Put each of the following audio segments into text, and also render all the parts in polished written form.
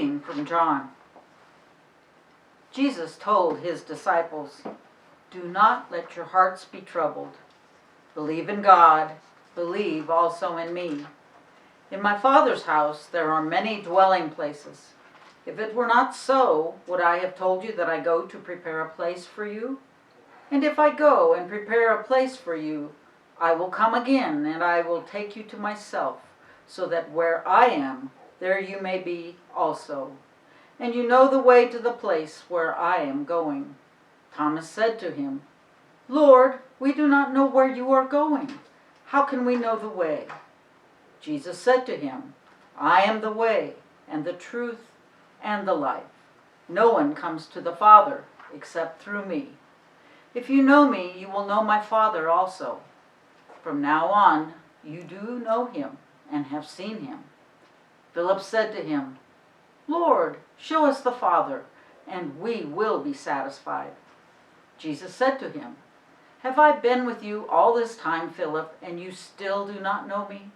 reading from John. Jesus told his disciples, "Do not let your hearts be troubled. Believe in God, believe also in me. In my Father's house there are many dwelling places. If it were not so, would I have told you that I go to prepare a place for you? And if I go and prepare a place for you, I will come again and I will take you to myself, so that where I am, there you may be also. And you know the way to the place where I am going." Thomas said to him, "Lord, we do not know where you are going. How can we know the way?" Jesus said to him, "I am the way and the truth and the life. No one comes to the Father except through me. If you know me, you will know my Father also. From now on, you do know him and have seen him." Philip said to him, "Lord, show us the Father, and we will be satisfied." Jesus said to him, "Have I been with you all this time, Philip, and you still do not know me?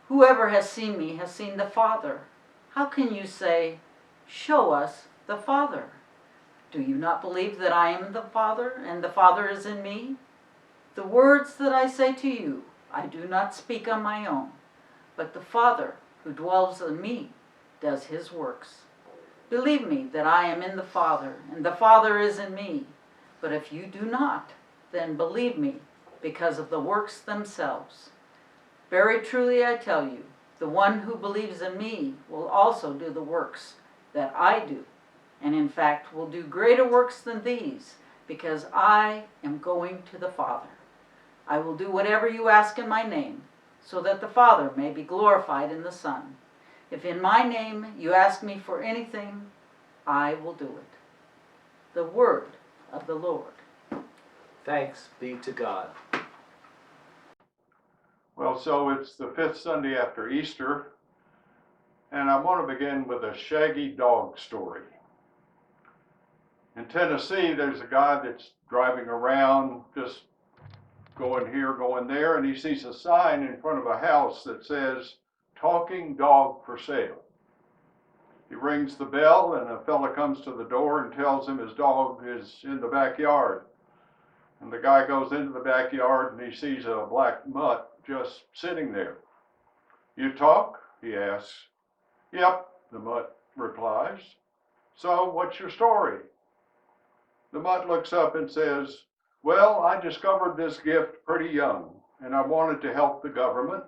Whoever has seen me has seen the Father. How can you say, 'Show us the Father'? Do you not believe that I am in the Father, and the Father is in me? The words that I say to you, I do not speak on my own, but the Father who dwells in me does his works. Believe me that I am in the Father, and the Father is in me. But if you do not, then believe me because of the works themselves. Very truly I tell you, the one who believes in me will also do the works that I do, and in fact will do greater works than these, because I am going to the Father. I will do whatever you ask in my name, so that the Father may be glorified in the Son. If in my name you ask me for anything, I will do it." The word of the Lord. Thanks be to God. Well, so it's the fifth Sunday after Easter, and I want to begin with a shaggy dog story. In Tennessee, there's a guy that's driving around, just going here, going there, and he sees a sign in front of a house that says, "Talking dog for sale." He rings the bell, and a fella comes to the door and tells him his dog is in the backyard. And the guy goes into the backyard and he sees a black mutt just sitting there. "You talk?" he asks. "Yep," the mutt replies. "So what's your story?" The mutt looks up and says, "Well, I discovered this gift pretty young, and I wanted to help the government.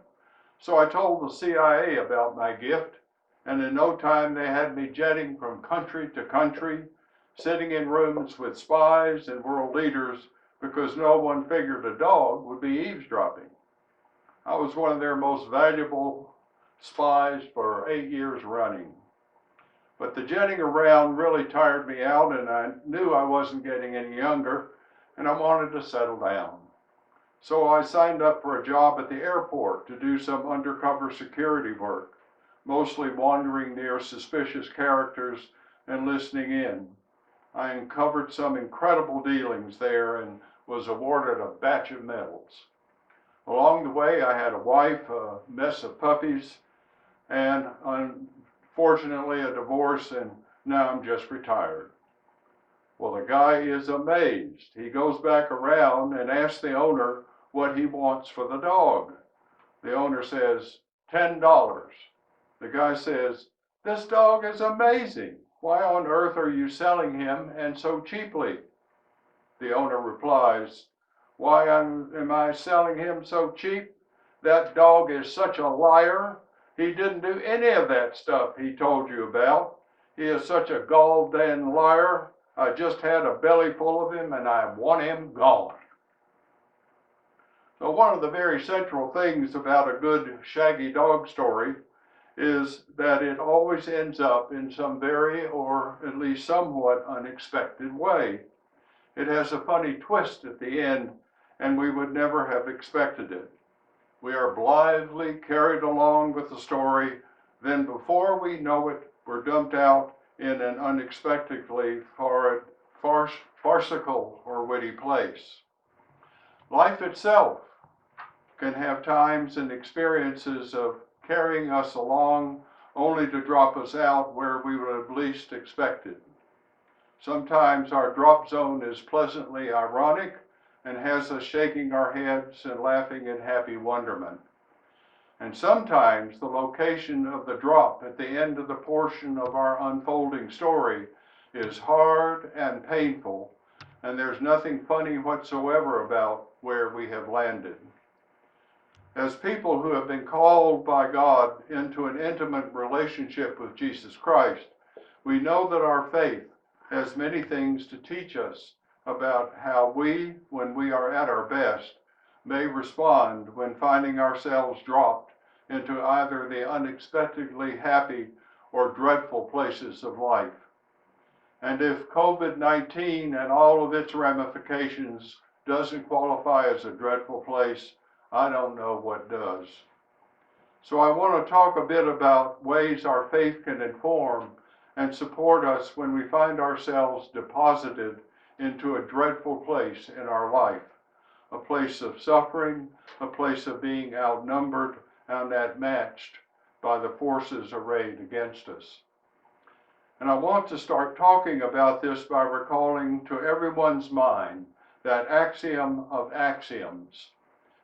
So I told the CIA about my gift, and in no time they had me jetting from country to country, sitting in rooms with spies and world leaders because no one figured a dog would be eavesdropping. I was one of their most valuable spies for 8 years running. But the jetting around really tired me out, and I knew I wasn't getting any younger, and I wanted to settle down. So I signed up for a job at the airport to do some undercover security work, mostly wandering near suspicious characters and listening in. I uncovered some incredible dealings there and was awarded a batch of medals. Along the way, I had a wife, a mess of puppies, and unfortunately a divorce, and now I'm just retired. Well, the guy is amazed. He goes back around and asks the owner what he wants for the dog. The owner says, $10. The guy says, "This dog is amazing. Why on earth are you selling him, and so cheaply?" The owner replies, "Why am I selling him so cheap? That dog is such a liar. He didn't do any of that stuff he told you about. He is such a gall-damn liar. I just had a belly full of him, and I want him gone." So one of the very central things about a good shaggy dog story is that it always ends up in some very, or at least somewhat unexpected way. It has a funny twist at the end, and we would never have expected it. We are blithely carried along with the story, then before we know it, we're dumped out in an unexpectedly farcical or witty place. Life itself can have times and experiences of carrying us along only to drop us out where we would have least expected. Sometimes our drop zone is pleasantly ironic and has us shaking our heads and laughing in happy wonderment. And sometimes the location of the drop at the end of the portion of our unfolding story is hard and painful, and there's nothing funny whatsoever about where we have landed. As people who have been called by God into an intimate relationship with Jesus Christ, we know that our faith has many things to teach us about how we, when we are at our best, may respond when finding ourselves dropped into either the unexpectedly happy or dreadful places of life. And if COVID-19 and all of its ramifications doesn't qualify as a dreadful place, I don't know what does. So I want to talk a bit about ways our faith can inform and support us when we find ourselves deposited into a dreadful place in our life, a place of suffering, a place of being outnumbered and outmatched by the forces arrayed against us. And I want to start talking about this by recalling to everyone's mind that axiom of axioms,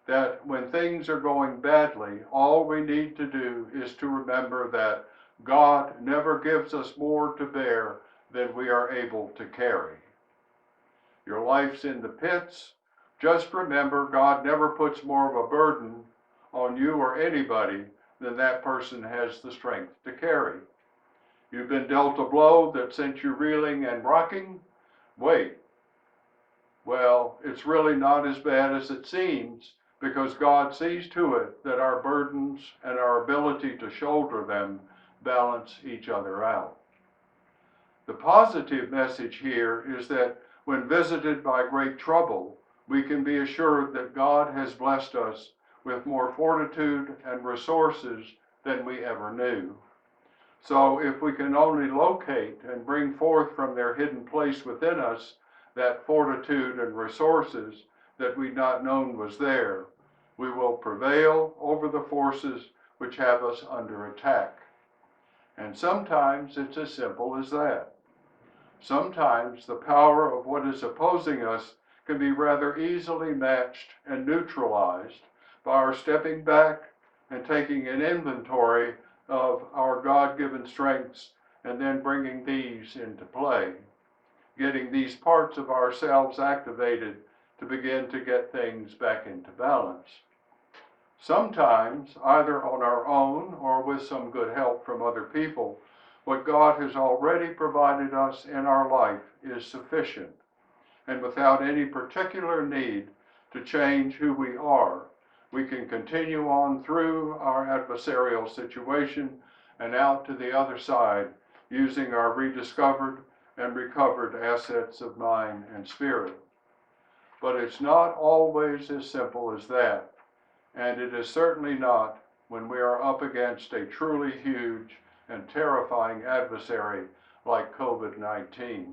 that when things are going badly, all we need to do is to remember that God never gives us more to bear than we are able to carry. Your life's in the pits. Just remember, God never puts more of a burden on you or anybody than that person has the strength to carry. You've been dealt a blow that sent you reeling and rocking. Wait. Well, it's really not as bad as it seems, because God sees to it that our burdens and our ability to shoulder them balance each other out. The positive message here is that when visited by great trouble, we can be assured that God has blessed us with more fortitude and resources than we ever knew. So if we can only locate and bring forth from their hidden place within us that fortitude and resources that we'd not known was there, we will prevail over the forces which have us under attack. And sometimes it's as simple as that. Sometimes the power of what is opposing us can be rather easily matched and neutralized by our stepping back and taking an inventory of our God-given strengths and then bringing these into play, getting these parts of ourselves activated to begin to get things back into balance. Sometimes, either on our own or with some good help from other people, what God has already provided us in our life is sufficient, and without any particular need to change who we are, we can continue on through our adversarial situation and out to the other side using our rediscovered and recovered assets of mind and spirit. But it's not always as simple as that, and it is certainly not when we are up against a truly huge and terrifying adversary like COVID-19.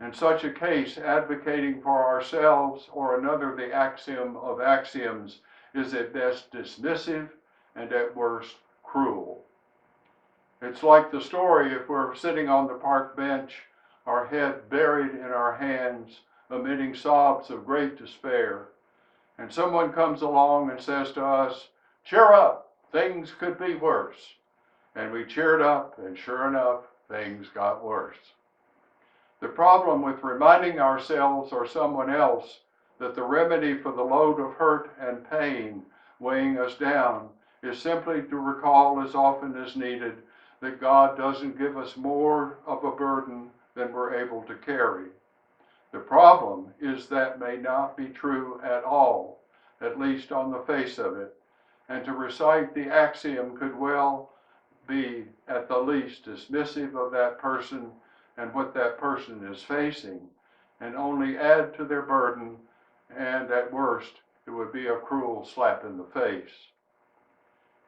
In such a case, advocating for ourselves or another the axiom of axioms is at best dismissive and at worst cruel. It's like the story if we're sitting on the park bench, our head buried in our hands, emitting sobs of great despair, and someone comes along and says to us, "Cheer up, things could be worse." And we cheered up, and sure enough, things got worse. The problem with reminding ourselves or someone else that the remedy for the load of hurt and pain weighing us down is simply to recall as often as needed that God doesn't give us more of a burden than we're able to carry. The problem is that may not be true at all, at least on the face of it, and to recite the axiom could well be at the least dismissive of that person and what that person is facing, and only add to their burden, and at worst, it would be a cruel slap in the face.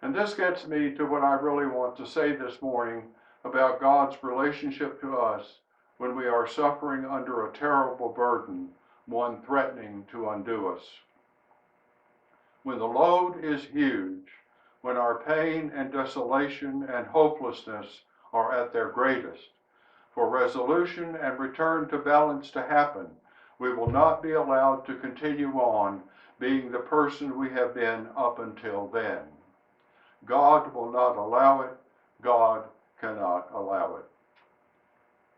And this gets me to what I really want to say this morning about God's relationship to us when we are suffering under a terrible burden, one threatening to undo us. When the load is huge, when our pain and desolation and hopelessness are at their greatest. For resolution and return to balance to happen, we will not be allowed to continue on being the person we have been up until then. God will not allow it. God cannot allow it.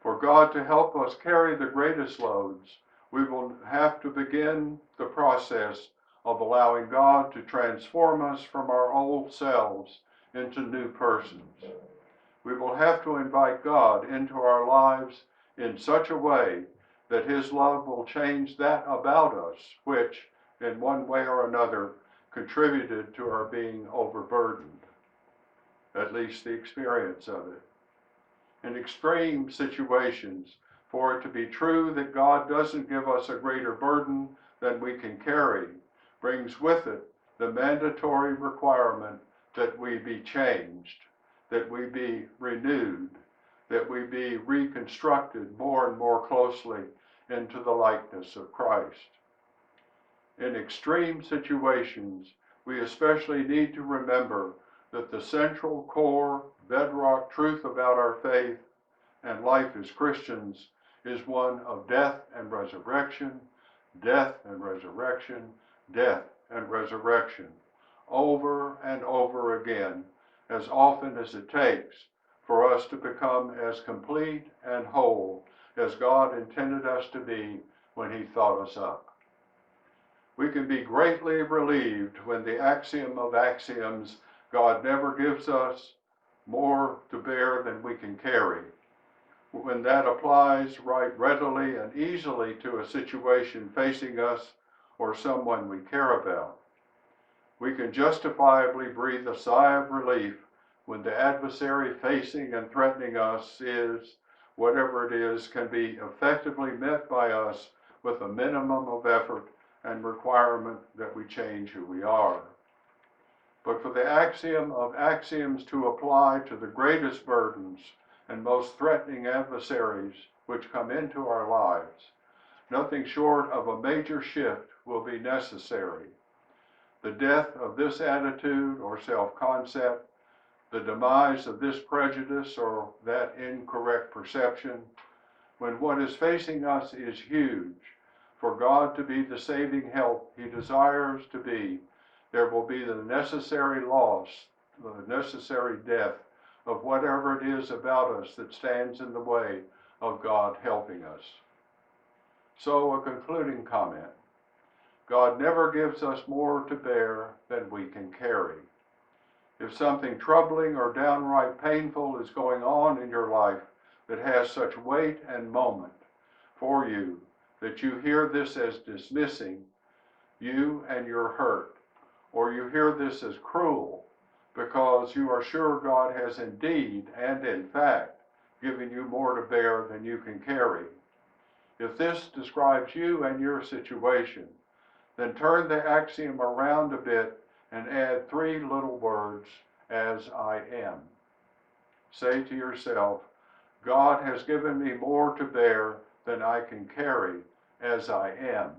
For God to help us carry the greatest loads, we will have to begin the process of allowing God to transform us from our old selves into new persons. We will have to invite God into our lives in such a way that His love will change that about us, which, in one way or another, contributed to our being overburdened, at least the experience of it. In extreme situations, for it to be true that God doesn't give us a greater burden than we can carry, brings with it the mandatory requirement that we be changed, that we be renewed, that we be reconstructed more and more closely into the likeness of Christ. In extreme situations, we especially need to remember that the central core bedrock truth about our faith and life as Christians is one of death and resurrection, death and resurrection, death and resurrection, over and over again, as often as it takes for us to become as complete and whole as God intended us to be when He thought us up. We can be greatly relieved when the axiom of axioms, God never gives us more to bear than we can carry, when that applies right readily and easily to a situation facing us or someone we care about. We can justifiably breathe a sigh of relief when the adversary facing and threatening us is, whatever it is, can be effectively met by us with a minimum of effort and requirement that we change who we are. But for the axiom of axioms to apply to the greatest burdens and most threatening adversaries which come into our lives, nothing short of a major shift will be necessary. The death of this attitude or self-concept, the demise of this prejudice or that incorrect perception, when what is facing us is huge, for God to be the saving help He desires to be, there will be the necessary loss, the necessary death of whatever it is about us that stands in the way of God helping us. So, a concluding comment. God never gives us more to bear than we can carry. If something troubling or downright painful is going on in your life that has such weight and moment for you that you hear this as dismissing you and your hurt, or you hear this as cruel because you are sure God has indeed and in fact given you more to bear than you can carry, if this describes you and your situation, then turn the axiom around a bit and add 3 little words, as I am. Say to yourself, God has given me more to bear than I can carry, as I am.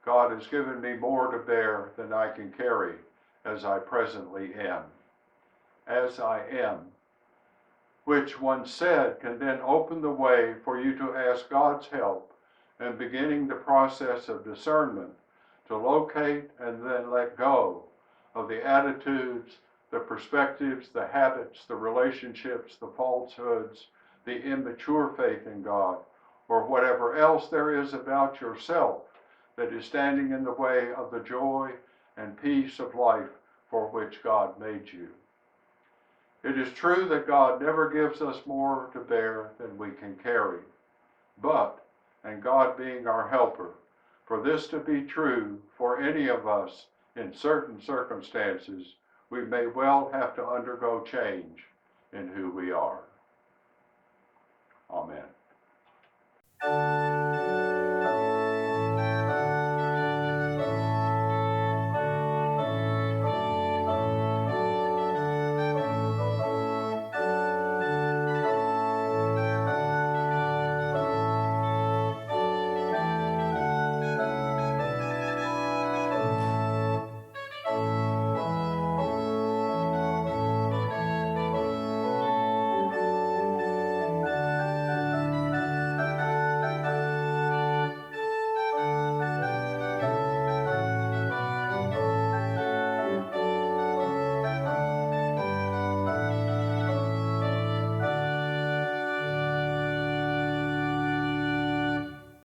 God has given me more to bear than I can carry, as I presently am. As I am, which once said can then open the way for you to ask God's help in beginning the process of discernment to locate and then let go of the attitudes, the perspectives, the habits, the relationships, the falsehoods, the immature faith in God, or whatever else there is about yourself that is standing in the way of the joy and peace of life for which God made you. It is true that God never gives us more to bear than we can carry, but, and God being our helper, for this to be true for any of us in certain circumstances, we may well have to undergo change in who we are. Amen.